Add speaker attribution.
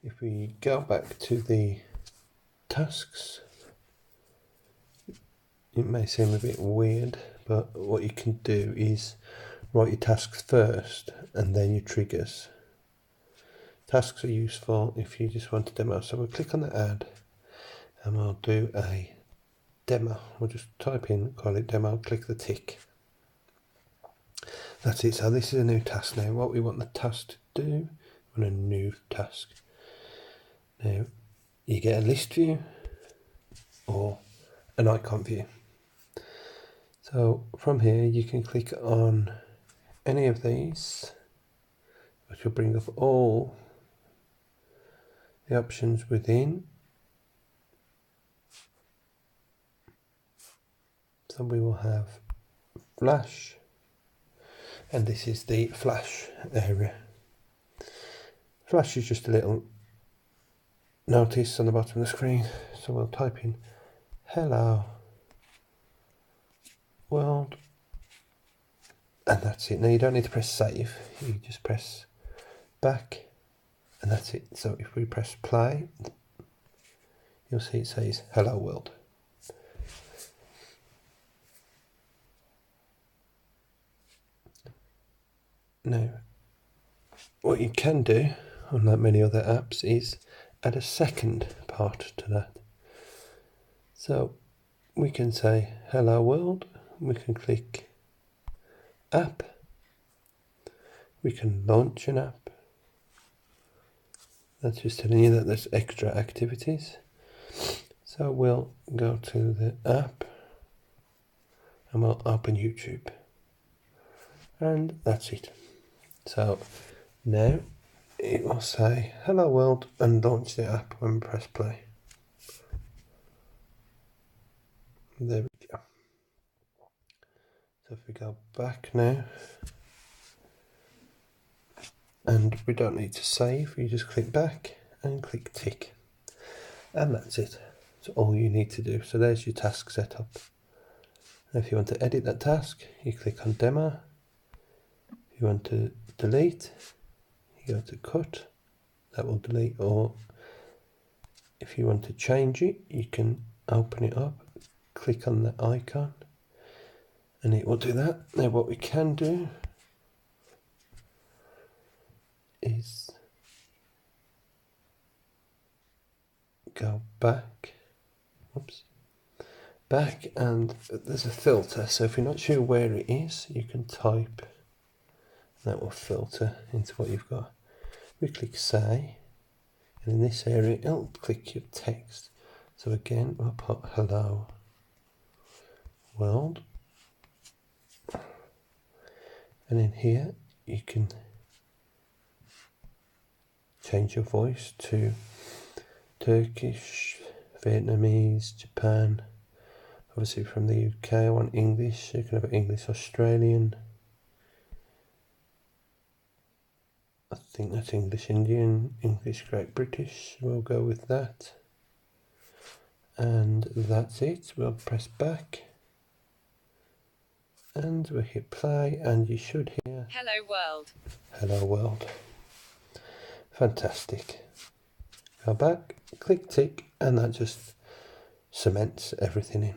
Speaker 1: If we go back to the tasks, it may seem a bit weird, but what you can do is write your tasks first and then your triggers. Tasks are useful if you just want a demo. So we'll click on the add and we'll do a demo. We'll just type in, call it demo, click the tick. That's it. So this is a new task now. What we want the task to do, we want a new task. Now you get a list view or an icon view. So from here you can click on any of these, which will bring up all the options within. So we will have Flash, and this is the Flash area. Flash is just a little notice on the bottom of the screen. So we'll type in hello world, and that's it. Now you don't need to press save, you just press back and that's it. So if we press play, you'll see it says hello world. Now what you can do, unlike many other apps, is add a second part to that. So we can say hello world, we can click app, we can launch an app. That's just telling you that there's extra activities. So we'll go to the app and we'll open YouTube, and that's it. So now it will say hello world and launch the app when we press play. There we go. So if we go back now, and we don't need to save, you just click back and click tick, and that's it. That's all you need to do. So there's your task set up. Now if you want to edit that task, you click on demo. If you want to delete, you go to cut, that will delete. Or if you want to change it, you can open it up, click on the icon, and it will do that. Now what we can do is go back, back, and there's a filter. So if you're not sure where it is, you can type, that will filter into what you've got. We click say, and in this area it'll click your text. So again we'll put hello world, and in here you can change your voice to Turkish, Vietnamese, Japan. Obviously from the UK I want English, you can have English Australian. I think that's English Indian, English Great British, we'll go with that. And that's it. We'll press back and we'll hit play, and you should hear
Speaker 2: hello world.
Speaker 1: Hello world. Fantastic. Go back, click tick, and that just cements everything in.